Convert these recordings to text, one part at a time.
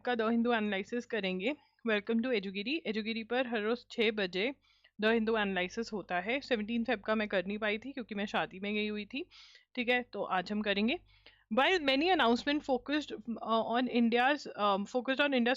का the Hindu analysis करेंगे। Welcome to एजुगिरी। एजुगिरी पर हर रोज 6 बजे द हिंदू एनालिसिस होता है। 17 फेब का मैं कर नहीं पाई थी क्योंकि मैं शादी में गई हुई थी। ठीक है, तो आज हम करेंगे। While many announcements focused on India's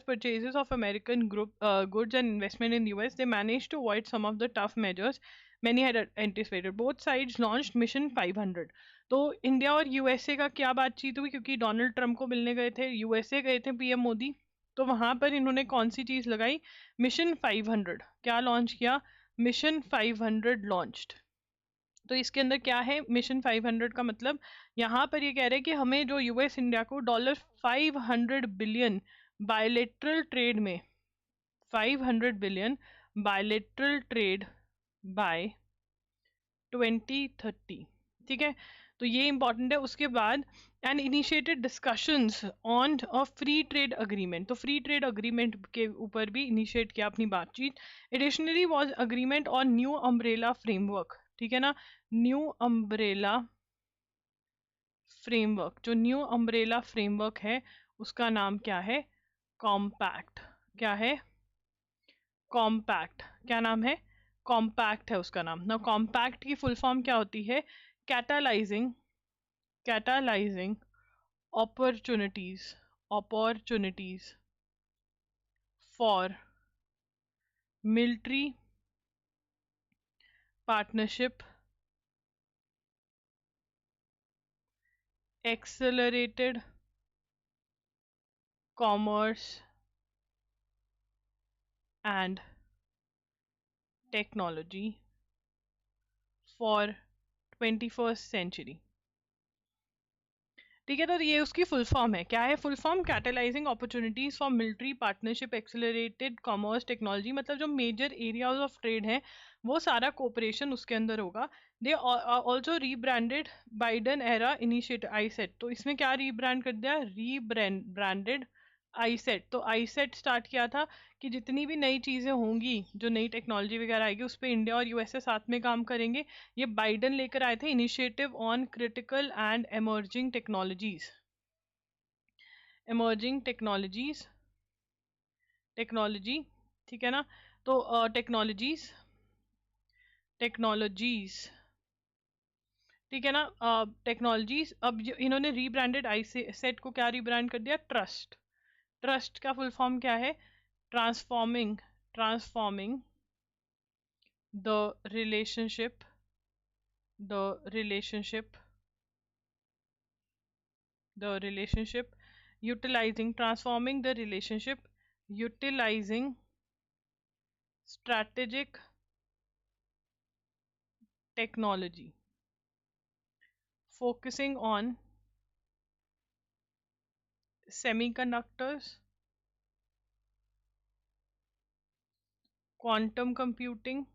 purchases of American goods and investment in US, they managed to avoid some of the tough measures many had anticipated. Both sides launched Mission 500. तो इंडिया और USA का क्या बातचीत हुई, क्योंकि Donald Trump को मिलने गए थे, यूएसए गए थे पीएम मोदी, तो वहां पर इन्होंने कौन सी चीज लगाई? मिशन 500। क्या लॉन्च किया? Mission 500 launched. तो इसके अंदर क्या है मिशन 500 का मतलब? यहाँ पर ये कह रहे हैं कि हमें जो यूएस इंडिया को $500 बिलियन बायलेटरल ट्रेड में, 500 बिलियन बायलेटरल ट्रेड बाय 2030। ठीक है, तो ये इंपॉर्टेंट है। उसके बाद and initiated discussions on a free trade agreement, तो फ्री ट्रेड अग्रीमेंट के ऊपर भी इनिशिएट किया अपनी बातचीत। Additionally was agreement on new umbrella framework. ठीक है ना, न्यू अम्ब्रेला फ्रेमवर्क। जो न्यू अम्ब्रेला फ्रेमवर्क है उसका नाम क्या है? कॉम्पैक्ट। क्या है? कॉम्पैक्ट। क्या नाम है? कॉम्पैक्ट है उसका नाम ना। कॉम्पैक्ट की फुल फॉर्म क्या होती है? कैटालाइजिंग opportunities for military partnership, accelerated commerce and technology for 21st century। ठीक है, तो ये उसकी फुल फॉर्म है। क्या है full form? Catalysing opportunities for military partnership, accelerated commerce technology. मतलब जो मेजर एरियाज ऑफ ट्रेड है वो सारा कोऑपरेशन उसके अंदर होगा। They also rebranded Biden era initiative iCET. तो इसमें क्या रीब्रांड कर दिया? Rebranded iCET. तो आईसेट स्टार्ट किया था कि जितनी भी नई चीजें होंगी, जो नई टेक्नोलॉजी वगैरह आएगी, उस पर इंडिया और यूएसए साथ में काम करेंगे। ये बाइडन लेकर आए थे initiative on critical and emerging technologies. Emerging technology. ठीक है ना, तो टेक्नोलॉजीज ठीक है ना, टेक्नोलॉजीज। अब इन्होंने रीब्रांडेड आई सेट को क्या रीब्रांड कर दिया? ट्रस्ट। ट्रस्ट का फुल फॉर्म क्या है? Transforming the relationship utilizing strategic technology, focusing on semiconductors, quantum computing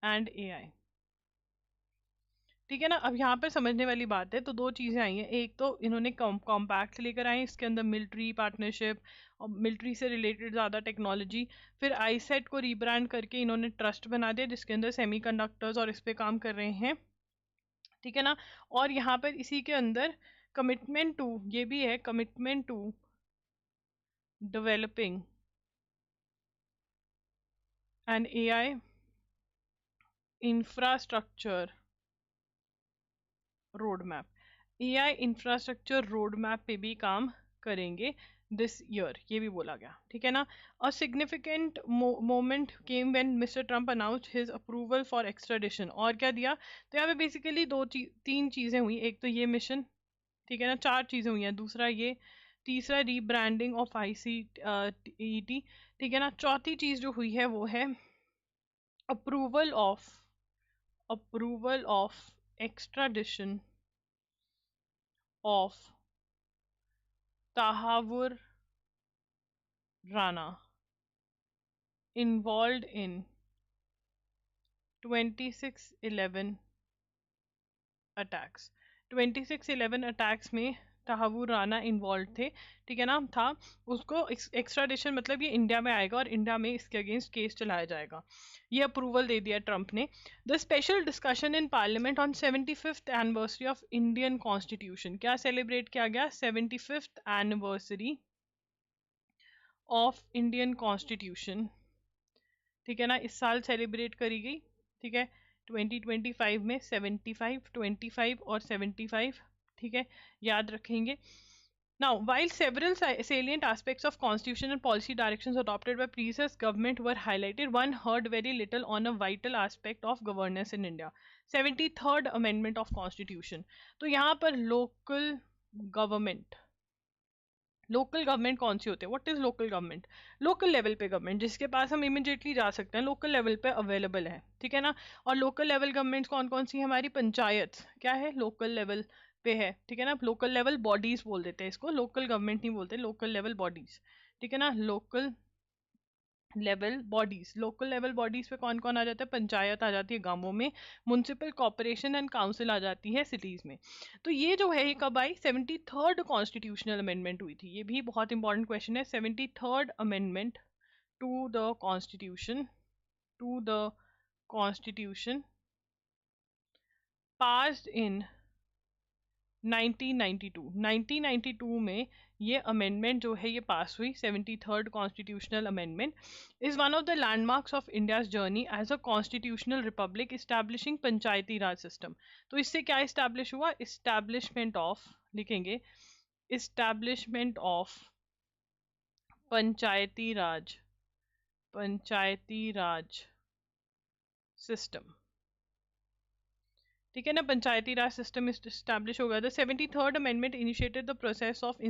and AI। ठीक है ना, अब यहाँ पर समझने वाली बात है। तो दो चीजें आई हैं। एक तो इन्होंने कॉम्पैक्ट लेकर आए, इसके अंदर मिलिट्री पार्टनरशिप और मिलिट्री से रिलेटेड ज़्यादा टेक्नोलॉजी। फिर आईसेट को रीब्रांड करके इन्होंने ट्रस्ट बना दिया, जिसके अंदर सेमीकंडक्टर्स और इस पे काम कर रहे हैं। ठीक है ना, और यहाँ पर इसी के अंदर कमिटमेंट टू, ये भी है commitment to developing an AI infrastructure road map. AI infrastructure road map पे भी काम करेंगे दिस ईयर, ये भी बोला गया। ठीक है ना, a significant moment came when mister Trump announced his approval for extradition. और क्या दिया? तो यहाँ पे बेसिकली तीन चीजें हुई। एक तो ये मिशन, ठीक है ना, चार चीजें हुई हैं। दूसरा ये, तीसरा रीब्रांडिंग ऑफ ICET। ठीक है ना, चौथी चीज जो हुई है वो है approval of extradition of Tahawur Rana involved in 26/11 attacks। 26/11 attacks में तहावुर राणा इन्वॉल्व थे, ठीक है ना, था, उसको एक्स्ट्राडिशन मतलब ये इंडिया में आएगा और इंडिया में इसके अगेंस्ट केस चलाया जाएगा। ये अप्रूवल दे दिया ट्रंप ने। The special discussion in parliament on 75th anniversary of Indian constitution, क्या सेलिब्रेट किया गया? 75th anniversary of Indian constitution, ठीक है ना, इस साल सेलिब्रेट करी गई, ठीक है, 2025 में 75, 25 और 75, ठीक है, याद रखेंगे। Now, while several salient aspects of constitution and policy directions adopted by previous government were highlighted, one heard very little on a vital aspect of governance in India. 73rd Amendment of Constitution. तो यहाँ पर local government कौन सी होते हैं? What is local government? Local level पे government जिसके पास हम immediately जा सकते हैं, लोकल लेवल पे अवेलेबल है, ठीक है ना। और लोकल लेवल गवर्नमेंट कौन कौन सी है? हमारी पंचायत क्या है? लोकल लेवल पे है, ठीक है ना। लोकल लेवल बॉडीज बोल देते हैं इसको, लोकल गवर्नमेंट नहीं बोलते, लोकल लेवल बॉडीज, ठीक है ना। Local level bodies, local level bodies पे कौन कौन आ जाता है? पंचायत आ जाती है गांवों में, म्युनिसिपल कॉर्पोरेशन एंड काउंसिल आ जाती है सिटीज में। तो ये जो है ये कब आई? 73rd कॉन्स्टिट्यूशनल अमेंडमेंट हुई थी, ये भी बहुत इंपॉर्टेंट क्वेश्चन है। 73rd amendment to the constitution passed in 1992 में ये अमेंडमेंट जो है ये पास हुई। 73rd constitutional amendment is one of the landmarks of India's journey as a constitutional republic establishing Panchayati Raj system. तो इससे क्या इस्टेब्लिश हुआ? इस्टेब्लिशमेंट ऑफ, लिखेंगे, establishment of Panchayati Raj system, ठीक है ना। पंचायती राज सिस्टम इस्टेब्लिश हो गया। The 73rd amendment initiated the process of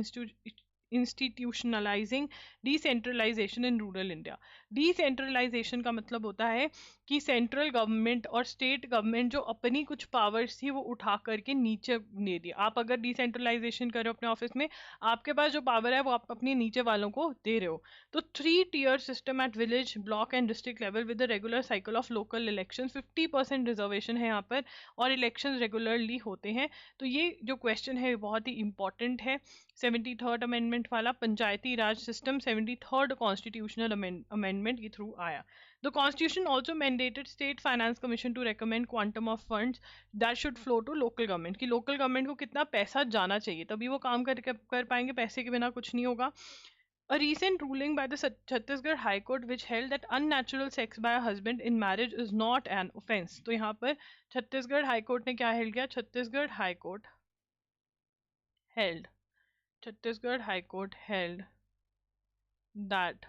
institutionalising decentralisation in rural India. Decentralisation का मतलब होता है कि सेंट्रल गवर्नमेंट और स्टेट गवर्नमेंट जो अपनी कुछ पावर्स थी वो उठा करके नीचे दे दी। आप अगर डिसेंट्रलाइजेशन करो अपने ऑफिस में, आपके पास जो पावर है वो आप अपने नीचे वालों को दे रहे हो। तो 3-tier system at village, block and district level with the regular cycle of local election, 50% reservation है यहाँ पर और इलेक्शन रेगुलरली होते हैं। तो ये जो क्वेश्चन है बहुत ही इंपॉर्टेंट है। 73rd अमेंडमेंट वाला Panchayati Raj system 73rd constitutional amendment के थ्रू आया। The constitution also mandated state finance commission to recommend quantum of funds that should flow to local government, कि लोकल गवर्नमेंट को कितना पैसा जाना चाहिए तभी वो काम कर पाएंगे, पैसे के बिना कुछ नहीं होगा। A recent ruling by the Chhattisgarh High Court which held that unnatural sex by a husband in marriage is not an offence. तो यहाँ पर छत्तीसगढ़ हाई कोर्ट ने क्या हेल्ड किया? Chhattisgarh high court held that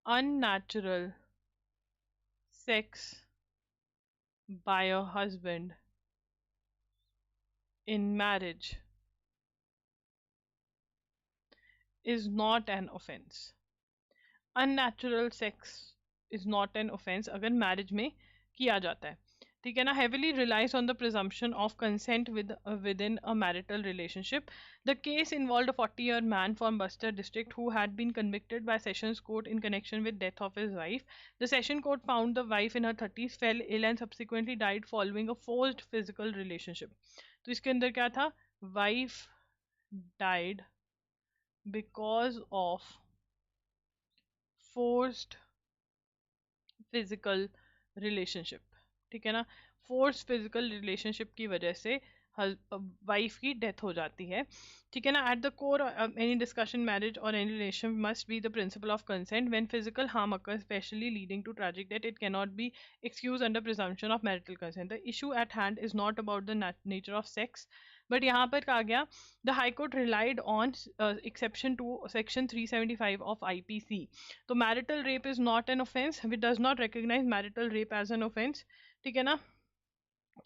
unnatural sex by a husband in marriage is not an offence. Unnatural sex is not an offence अगर marriage में किया जाता है, ठीक है ना। heavily relies on the presumption of consent within a marital relationship. The case involved a 40-year man from Bastar district who had been convicted by Sessions Court in connection with death of his wife. The Session Court found the wife in her 30s fell ill and subsequently died following a forced physical relationship. तो इसके अंदर क्या था? Wife died because of forced physical relationship, ठीक है ना। Force physical relationship की वजह से वाइफ की डेथ हो जाती है, ठीक है ना। At the core any discussion, marriage और any relation must be the principle of consent when physical harm occurs especially leading to tragic death it can not be excuse under presumption of marital consent. The issue at hand is not about the nature of sex but यहाँ पर कहा गया the high court relied on exception to section 375 of IPC। तो marital rape is not an offence, which does not recognise marital rape as an offence, ठीक है ना।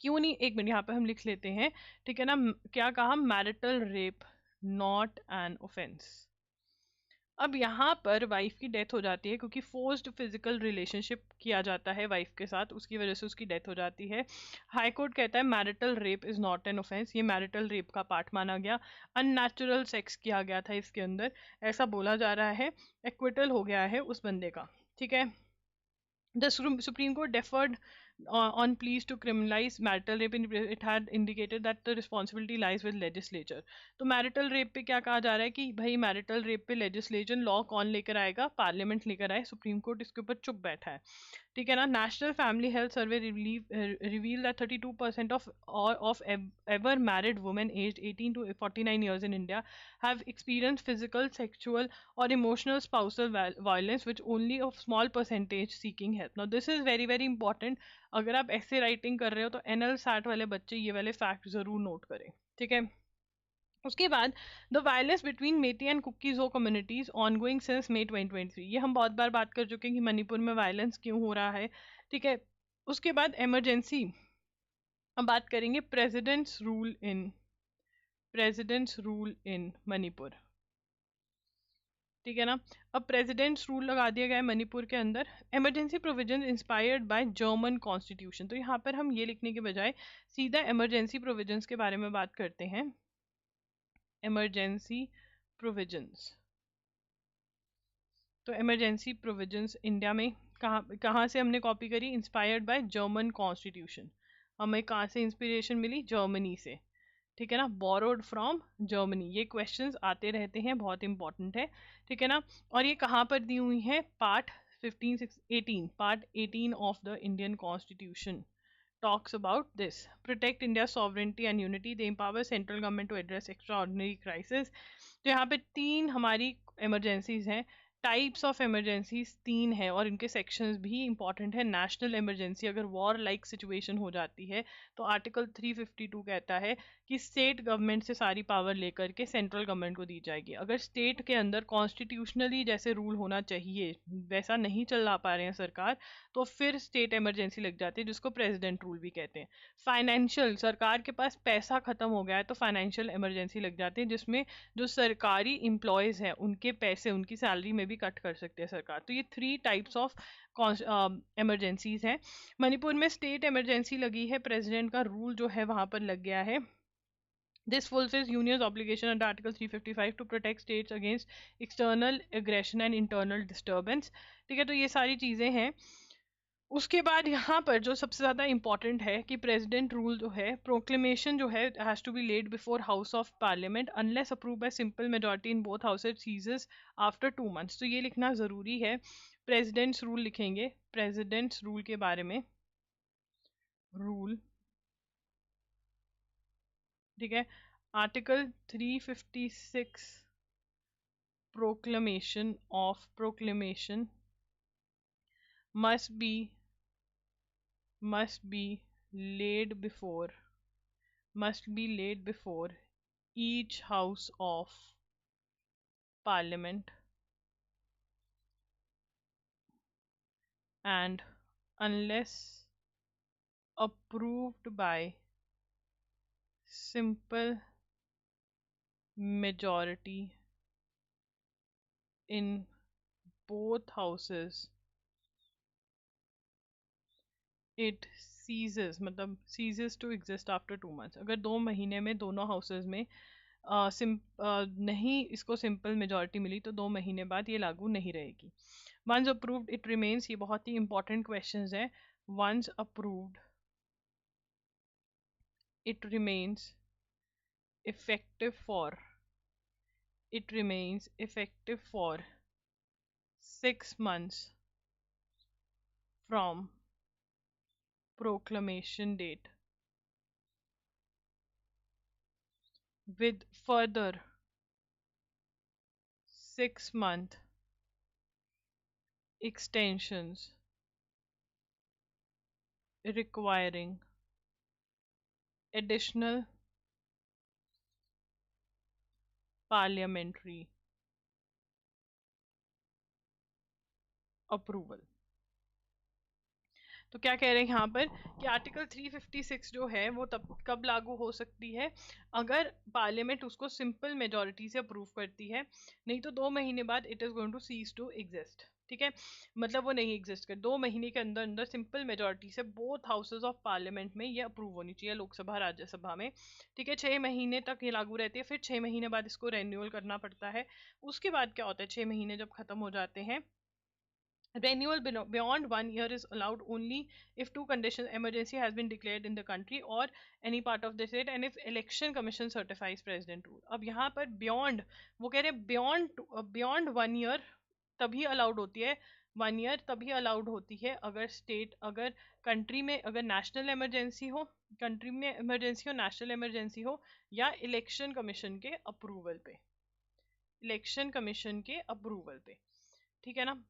क्यों नहीं, एक मिनट यहाँ पे हम लिख लेते हैं, ठीक है ना। क्या कहा? Marital rape not an offence. अब यहाँ पर वाइफ की डेथ हो जाती है क्योंकि फोर्स्ड फिजिकल रिलेशनशिप किया जाता है वाइफ के साथ, उसकी वजह से उसकी डेथ हो जाती है। हाई कोर्ट कहता है marital rape is not an offence, ये मैरिटल रेप का पार्ट माना गया। अननेचुरल सेक्स किया गया था इसके अंदर, ऐसा बोला जा रहा है, एक्विटल हो गया है उस बंदे का, ठीक है। The supreme court deferred on pleas to criminalize marital rape, it had indicated that the responsibility lies with legislature. तो marital rape पे क्या कहा जा रहा है कि भाई marital rape पे legislation law कौन लेकर आएगा, पार्लियामेंट लेकर आए, सुप्रीम कोर्ट इसके ऊपर चुप बैठा है, ठीक है ना. National family health survey reveal that 32% of ever married women aged 18 to 49 years in India have experienced physical, sexual or emotional spousal violence, which only a small percentage seeking help. Now this is very very important. अगर आप ऐसे writing कर रहे हो तो NL set वाले बच्चे ये वाले फैक्ट जरूर नोट करें, ठीक है. उसके बाद the violence between मेटी and कुकीज़ो communities ongoing since मई 2023. ये हम बहुत बार बात कर चुके हैं कि मणिपुर में वायलेंस क्यों हो रहा है, ठीक है. उसके बाद इमरजेंसी, हम बात करेंगे प्रेसिडेंट्स रूल इन मणिपुर, ठीक है ना. अब प्रेसिडेंट्स रूल लगा दिया गया है मणिपुर के अंदर. Emergency provision inspired by German constitution. तो यहाँ पर हम ये लिखने के बजाय सीधा इमरजेंसी प्रोविजंस के बारे में बात करते हैं. इमरजेंसी प्रोविजंस, तो इमरजेंसी प्रोविजंस इंडिया में कहाँ से हमने कॉपी करी, इंस्पायर्ड बाय जर्मन कॉन्स्टिट्यूशन. हमें कहाँ से इंस्पिरेशन मिली, जर्मनी से, ठीक है ना. Borrowed from Germany. ये क्वेश्चंस आते रहते हैं, बहुत इंपॉर्टेंट है, ठीक है ना. और ये कहाँ पर दी हुई है, part 18 of the Indian constitution talks about this. Protect India's sovereignty and unity. They empower central government to address extraordinary crisis. तो यहाँ पे 3 हमारी emergencies हैं. टाइप्स ऑफ इमरजेंसीज 3 है और इनके सेक्शंस भी इंपॉर्टेंट है. नेशनल इमरजेंसी, अगर वॉर लाइक सिचुएशन हो जाती है तो आर्टिकल 352 कहता है कि स्टेट गवर्नमेंट से सारी पावर लेकर के सेंट्रल गवर्नमेंट को दी जाएगी. अगर स्टेट के अंदर कॉन्स्टिट्यूशनली जैसे रूल होना चाहिए वैसा नहीं चला पा रहे हैं सरकार, तो फिर स्टेट इमरजेंसी लग जाती है, जिसको प्रेसिडेंट रूल भी कहते हैं. फाइनेंशियल, सरकार के पास पैसा खत्म हो गया है तो फाइनेंशियल इमरजेंसी लग जाती है, जिसमें जो सरकारी एम्प्लॉयज हैं उनके पैसे, उनकी सैलरी में भी कट कर सकते हैं सरकार. तो ये 3 टाइप्स ऑफ इमरजेंसीज हैं. मणिपुर में स्टेट इमरजेंसी लगी है, प्रेसिडेंट का रूल जो है वहां पर लग गया है. This fulfills Union's obligation under Article 355 to protect states against external aggression and internal disturbance. ठीक है, तो ये सारी चीज़ें हैं. उसके बाद यहाँ पर जो सबसे ज़्यादा इंपॉर्टेंट है कि प्रेसिडेंट रूल जो है, प्रोक्लेमेशन जो है has to be laid before house of parliament unless approve by simple majority in both houses ceases after 2 months. तो ये लिखना ज़रूरी है. प्रेसिडेंट्स रूल लिखेंगे, प्रेसिडेंट्स रूल के बारे में, रूल, ठीक है. Article 356 proclamation must be laid before each house of parliament and unless approved by simple majority in both houses, it ceases to exist after 2 months. अगर 2 महीने में दोनों हाउसेज में नहीं इसको सिंपल मेजॉरिटी मिली तो 2 महीने बाद ये लागू नहीं रहेगी. Once approved it remains. ये बहुत ही इंपॉर्टेंट क्वेश्चंस हैं. Once approved it remains effective for 6 months from proclamation date, with further 6-month extensions requiring additional parliamentary approval. तो क्या कह रहे हैं यहाँ पर कि आर्टिकल 356 जो है वो तब कब लागू हो सकती है, अगर पार्लियामेंट उसको सिंपल मेजॉरिटी से अप्रूव करती है, नहीं तो 2 महीने बाद it is going to cease to exist. ठीक है, मतलब वो नहीं एग्जिस्ट कर. 2 महीने के अंदर अंदर सिंपल मेजॉरिटी से बोथ हाउसेज ऑफ पार्लियामेंट में ये अप्रूव होनी चाहिए, लोकसभा राज्यसभा में. ठीक है, 6 महीने तक ये लागू रहती है, फिर 6 महीने बाद इसको रेन्यूअल करना पड़ता है. उसके बाद क्या होता है, 6 महीने जब खत्म हो जाते हैं Renewal beyond 1 year is allowed only if two conditions emergency has been declared in the country or any part of the state and if election commission certifies president rule. अब यहाँ पर beyond वो कह रहे beyond 1 year तभी allowed होती है, 1 year तभी अलाउड होती है अगर स्टेट अगर कंट्री में अगर नेशनल इमरजेंसी हो, कंट्री में इमरजेंसी हो, नेशनल इमरजेंसी हो या इलेक्शन कमीशन के अप्रूवल पे, इलेक्शन कमीशन के अप्रूवल पे, ठीक है ना।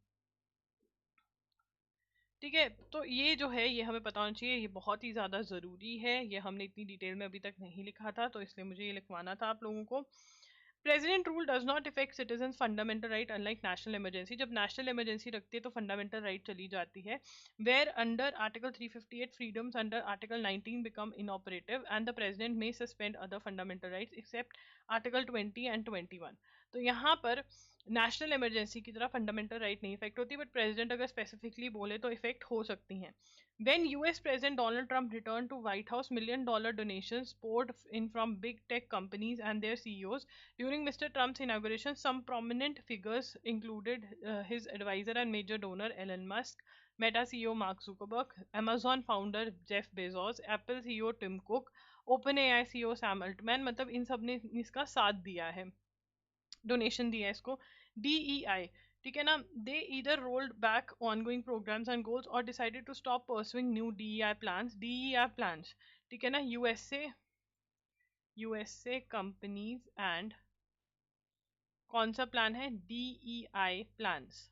ठीक है, तो ये जो है ये हमें पता होना चाहिए, ये बहुत ही ज़्यादा ज़रूरी है, ये हमने इतनी डिटेल में अभी तक नहीं लिखा था तो इसलिए मुझे ये लिखवाना था आप लोगों को। President rule does not affect citizen fundamental right unlike national emergency. जब नेशनल इमरजेंसी रखती है तो फंडामेंटल राइट चली जाती है। Where under article 358 freedoms under article 19 become inoperative and the president may suspend other fundamental rights except article 20 and 21। तो यहाँ पर नेशनल इमरजेंसी की तरह फंडामेंटल राइट नहीं इफेक्ट होती, बट प्रेसिडेंट अगर स्पेसिफिकली बोले तो इफेक्ट हो सकती हैं। When US President Donald Trump returned to White House, $1 million donations poured in from big tech companies and their CEOs. During Mr. Trump's inauguration, some prominent figures included his advisor and major donor Elon Musk, Meta CEO Mark Zuckerberg, Amazon founder Jeff Bezos, Apple CEO Tim Cook, OpenAI CEO Sam Altman, मतलब इन सब ने इसका साथ दिया है, donation दिया है इसको। DEI, ठीक है ना, they either rolled back ongoing programs and goals और decided to stop pursuing new DEI plans, ठीक है ना। यूएसए कंपनीज एंड कौन सा प्लान है, DEI प्लान्स,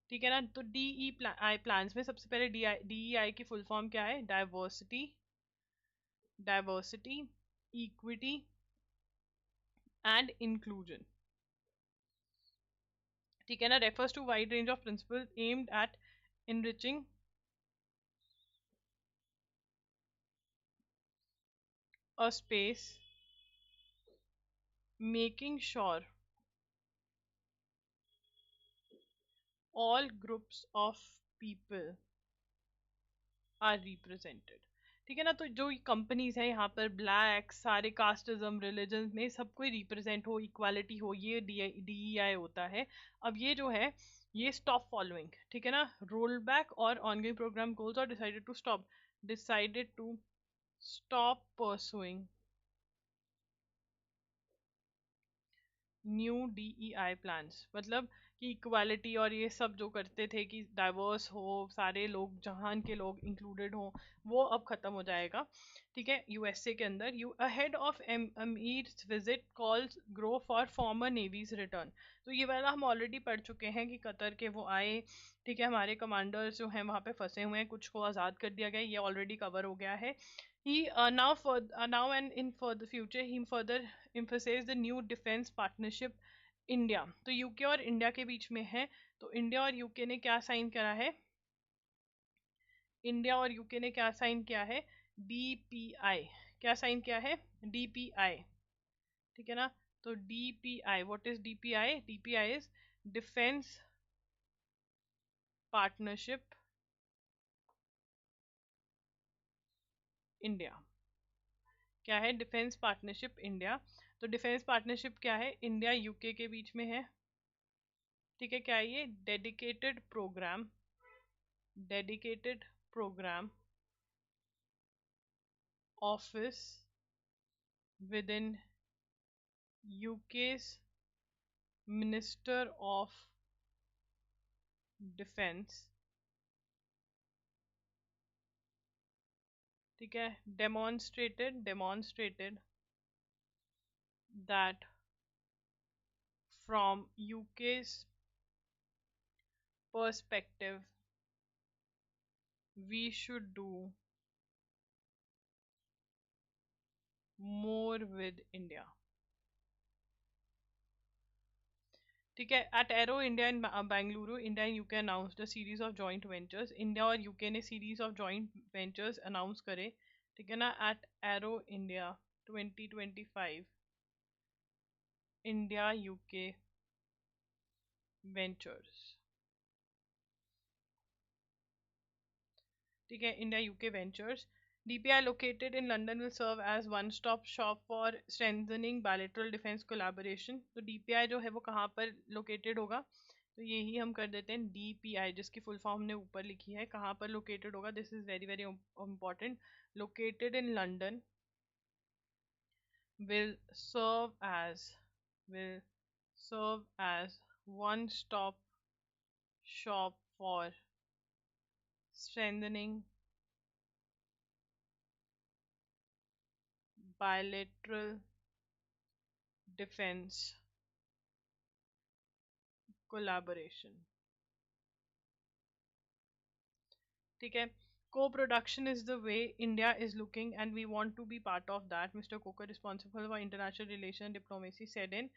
ठीक है ना। तो DEI प्लान्स में सबसे पहले DEI की फुल फॉर्म क्या है, डाइवर्सिटी इक्विटी एंड इंक्लूजन, ठीक है ना। Refers to wide range of principle aimed at enriching a space, making sure all groups of people are represented, ठीक है ना। तो जो कंपनीज है यहाँ पर ब्लैक सारे कास्टिज्म रिलीजन में सब कोई रिप्रेजेंट हो, इक्वालिटी हो, ये DEI होता है। अब ये जो है ये स्टॉप फॉलोइंग, ठीक है ना, रोल बैक और ऑनगोइंग प्रोग्राम गोल्स और decided to stop pursuing new DEI plans, मतलब कि इक्वालिटी और ये सब जो करते थे कि डाइवर्स हो, सारे लोग जहान के लोग इंक्लूडेड हो, वो अब खत्म हो जाएगा, ठीक है। यूएसए के अंदर you ahead of emir's visit calls grow for former navy's return. तो ये वाला हम ऑलरेडी पढ़ चुके हैं कि कतर के वो आए, ठीक है, हमारे कमांडर्स जो हैं वहाँ पे फंसे हुए हैं, कुछ को आज़ाद कर दिया गया, ये ऑलरेडी कवर हो गया है। He now and in for the future he further emphasized the new defense partnership India, तो यूके और इंडिया के बीच में है। तो इंडिया और यूके ने क्या साइन करा है, इंडिया और यूके ने क्या साइन किया है, DPI, क्या साइन किया है, DPI, ठीक है ना। तो DPI, what is DPI, DPI is defence partnership India, क्या है, डिफेंस पार्टनरशिप इंडिया। तो डिफेंस पार्टनरशिप क्या है, इंडिया यूके के बीच में है, ठीक है। क्या है ये, dedicated programme office within UK's minister of defence, ठीक है। Demonstrated that from UK's perspective we should do more with India, ठीक है। At Aero India in Bengaluru, India and UK announced a series of joint ventures, India और UK ने series of joint ventures announce करे, ठीक है ना। At Aero India 2025 India UK ventures, ठीक है, India UK ventures. DPI located in London will serve as one-stop shop for strengthening bilateral defense collaboration। तो DPI जो है वो कहाँ पर लोकेटेड होगा, तो यही हम कर देते हैं DPI, जिसकी फुल फॉर्म हमने ऊपर लिखी है। कहाँ पर लोकेटेड होगा, this is very very important. Located in London, will serve as will serve as one stop shop for strengthening bilateral defense collaboration. ठीक है, co-production is the way India is looking and we want to be part of that. Mr. Coker, responsible for international relation and diplomacy, said in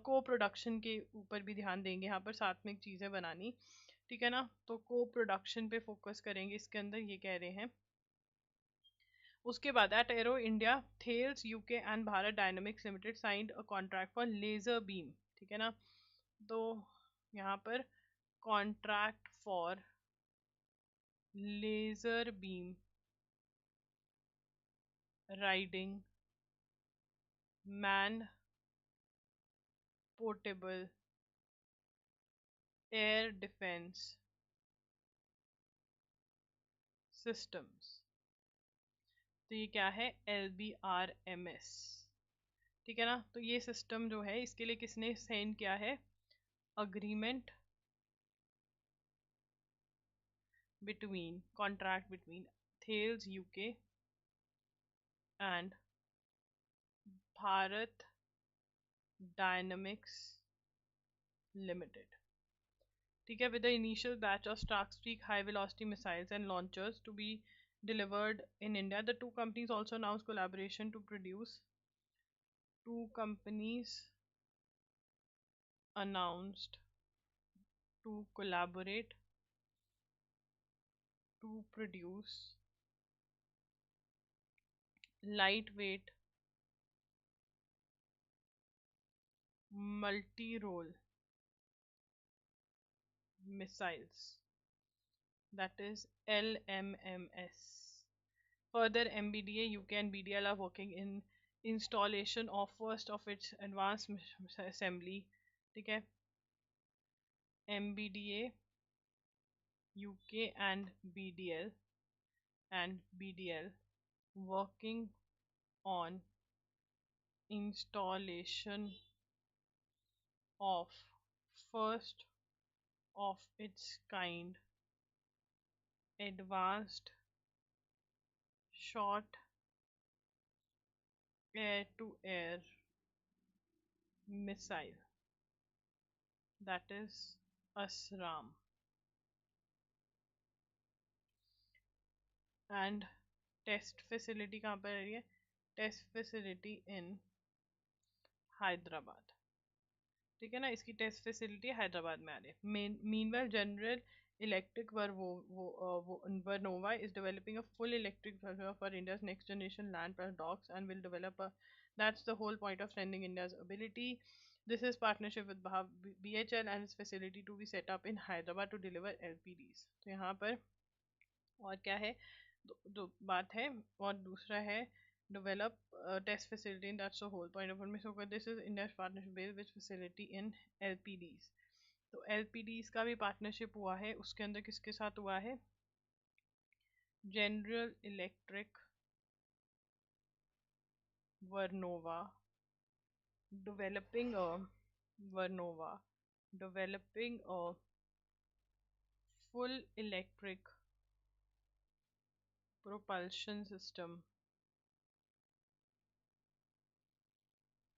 co-production के ऊपर भी ध्यान देंगे यहाँ पर, साथ में चीज़ें बनानी। ठीक है ना, तो co-production पे फोकस करेंगे इसके अंदर, ये कह रहे हैं। उसके बाद at Aero India, Thales UK and Bharat Dynamics Limited signed a contract for laser beam. ठीक है ना, तो यहाँ पर contract for laser beam riding man portable air defence systems. तो ये क्या है, LBRMS। ठीक है ना, तो ये सिस्टम जो है इसके लिए किसने साइन किया है, agreement between contract between Thales UK and Bharat Dynamics Limited. ठीक है, with the initial batch of Starstreak high velocity missiles and launchers to be delivered in India, the two companies also announced collaboration to produce. Two companies announced to collaborate to produce lightweight multi-role missiles, that is LMMS. Further, MBDA, UK and BDL are working in installation of first of its advanced assembly. ठीक है, MBDA, UK and BDL working on installation of first of its kind advanced short air to air missile, that is ASRAM, and test facility कहाँ पर है, test facility in Hyderabad. ठीक है ना, इसकी test facility Hyderabad में आ रही है। Meanwhile General Electric Vernova is developing a full electric version for India's next generation land plus docks and will develop a, that's the whole point of strengthening India's ability. This is partnership with BHL and its facility to be set up in Hyderabad to deliver LPDs. तो यहाँ पर और क्या है, दो बात है, और दूसरा है develop test facility, and that's the whole point of it. So this is India's partnership based with facility in LPDs. तो LPDs का भी पार्टनरशिप हुआ है, उसके अंदर किसके साथ हुआ है, General Electric Vernova developing a Vernova developing a full electric propulsion system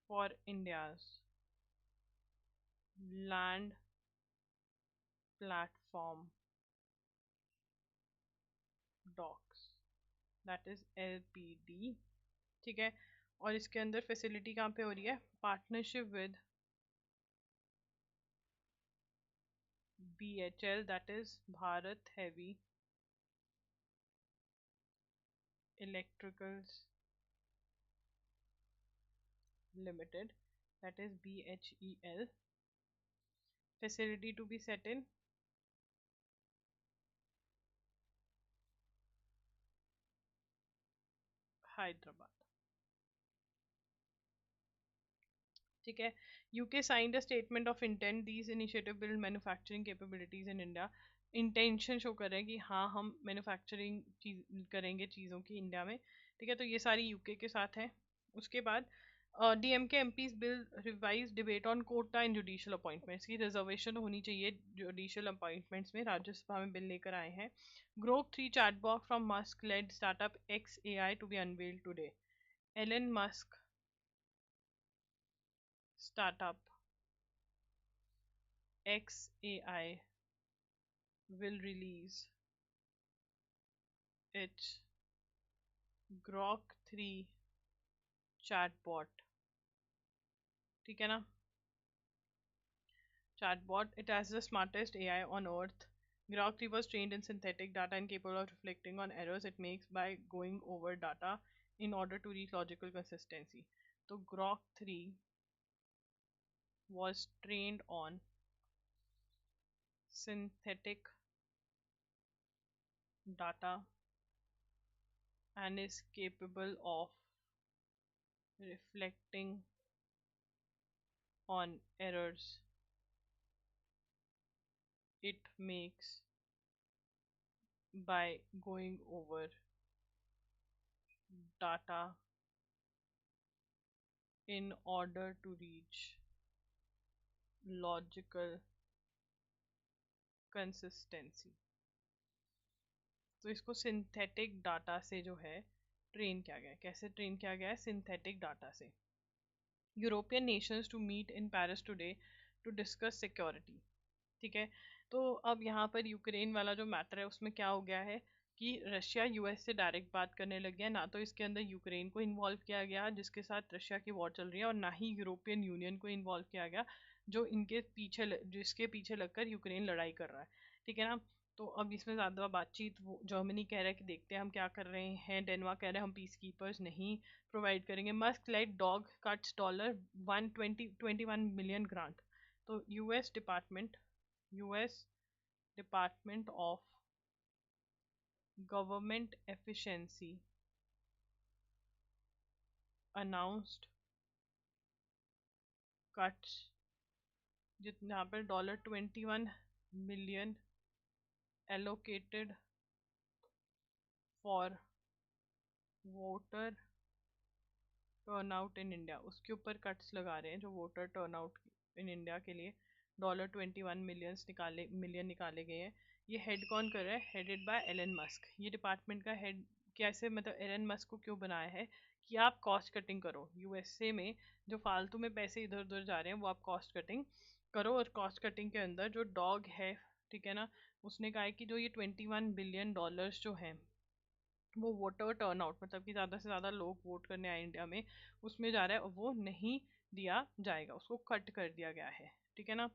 for India's land platform docks, that is LPD। ठीक है, और इसके अंदर फैसिलिटी कहाँ पे हो रही है, partnership with BHL, that is Bharat Heavy Electricals Limited, that is BHEL, facility to be set in Hyderabad। ठीक है। UK signed a statement of intent, these initiative build manufacturing capabilities in India. Intention show कर रहे हैं कि हाँ हम manufacturing चीज करेंगे चीज़ों की इंडिया में, ठीक है। तो ये सारी यूके के साथ है। उसके बाद DMK MPs bill revise debate on quota in judicial appointments की रिजर्वेशन होनी चाहिए जुडिशियल अपॉइंटमेंट्स में, राज्यसभा में बिल लेकर आए हैं। Grok 3 chatbot from Musk led startup X AI to be unveiled today. Elon Musk startup XAI will release its Grok 3 chatbot, ठीक है ना। Chatbot, it has the smartest AI on earth. Grok 3 was trained in synthetic data and capable of reflecting on errors it makes by going over data in order to reach logical consistency. So Grok 3 was trained on synthetic data and is capable of reflecting on errors it makes by going over data in order to reach logical consistency। तो इसको synthetic data से जो है train किया गया है। कैसे train किया गया है? सिंथेटिक डाटा से। European nations to meet in Paris today to discuss security, ठीक है। तो अब यहाँ पर यूक्रेन वाला जो मैटर है उसमें क्या हो गया है कि रशिया यूएस से डायरेक्ट बात करने लग गया, ना तो इसके अंदर यूक्रेन को इन्वॉल्व किया गया जिसके साथ रशिया की वॉर चल रही है, और ना ही यूरोपियन यूनियन को इन्वॉल्व किया गया जो इनके पीछे जिसके पीछे लगकर यूक्रेन लड़ाई कर रहा है, ठीक है ना। तो अब इसमें ज़्यादा बातचीत वो जर्मनी कह रहा है कि देखते हैं हम क्या कर रहे हैं, डेनमार्क कह रहे हैं हम पीस कीपर्स नहीं प्रोवाइड करेंगे। Musk led DOGE cuts $121 million grant. तो US department of government efficiency announced cuts जितना पर $21 million allocated for voter turnout in India, उसके ऊपर कट्स लगा रहे हैं जो वोटर टर्नआउट इन इंडिया के लिए $21 मिलियन निकाले गए हैं। ये हेड कौन कर रहा है? Headed by Elon Musk. ये डिपार्टमेंट का हेड कैसे, मतलब एलन मस्क को क्यों बनाया है कि आप कॉस्ट कटिंग करो यूएसए में, जो फालतू में पैसे इधर उधर जा रहे हैं वो आप कॉस्ट कटिंग करो। और कॉस्ट कटिंग के अंदर जो डॉग है, ठीक है ना, उसने कहा है कि जो ये $21 बिलियन जो है वो वोटर टर्नआउट, मतलब कि ज़्यादा से ज़्यादा लोग वोट करने आए इंडिया में, उसमें जा रहा है, वो नहीं दिया जाएगा, उसको कट कर दिया गया है, ठीक है ना।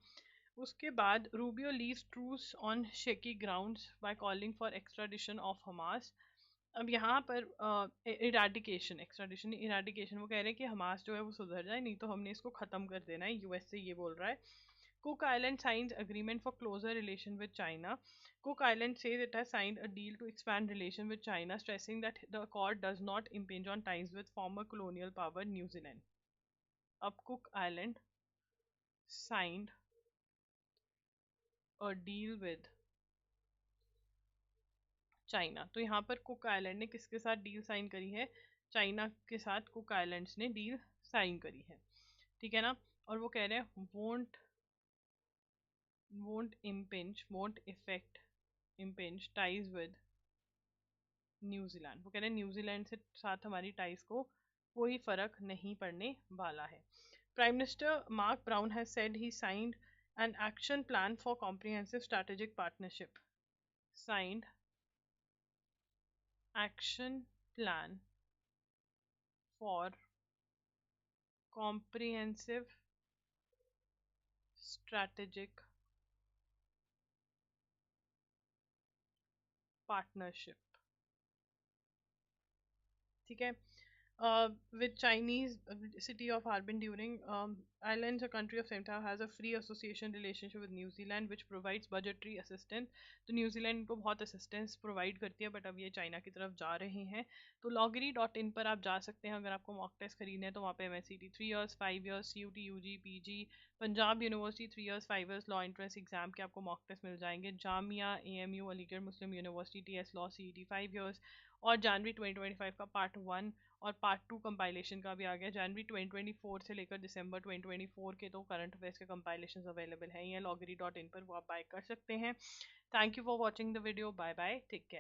उसके बाद Rubio leaves truce on shaky grounds by calling for extradition of Hamas. अब यहाँ पर इराडिकेशन, एक्स्ट्राडिशन इराडिकेशन, वो कह रहे हैं कि हमास जो है वो सुधर जाए, नहीं तो हमने इसको ख़त्म कर देना है, यूएस से ये बोल रहा है। Cook Island signs agreement for closer relation with China. Cook Island says it has signed a deal to expand relation with China, stressing that the accord does not impinge on ties with former colonial power New Zealand. Up Cook Island signed a deal with China. तो यहाँ पर cook island ने किसके साथ deal sign करी है? China के साथ कुक आइलैंड्स ने डील साइन करी है, ठीक है ना। और वो कह रहे हैं won't affect impinge ties with New Zealand. वो कह रहे हैं न्यूजीलैंड से साथ हमारी टाइज को कोई फर्क नहीं पड़ने वाला है। Prime minister mark brown has said he signed an action plan for comprehensive strategic partnership. Signed action plan for comprehensive strategic partnership, ठीक है, with Chinese city of Harbin during Islands, a country of same time, has a free association relationship with New Zealand, which provides budgetary assistance. तो New Zealand इनको बहुत assistance provide करती है, but अब ये China की तरफ जा रहे हैं। तो loggery.in पर आप जा सकते हैं अगर आपको मॉक टेस्ट खरीदने हैं। तो वहाँ पे MSCT 3 years 5 years, CUT UG PG, Punjab university 3 years 5 years law entrance exam के आपको मॉक टेस्ट मिल जाएंगे। Jamia AMU Aligarh Muslim university TS law CET 5 years। और जनवरी 2025 का पार्ट 1 और पार्ट 2 कंपाइलेशन का भी आ गया। जनवरी 2024 से लेकर दिसंबर 2024 के तो करंट अफेयर्स के कंपाइलेशन अवेलेबल हैं। ये loggery.in पर वो आप बाय कर सकते हैं। Thank you for watching the video. Bye bye, take care.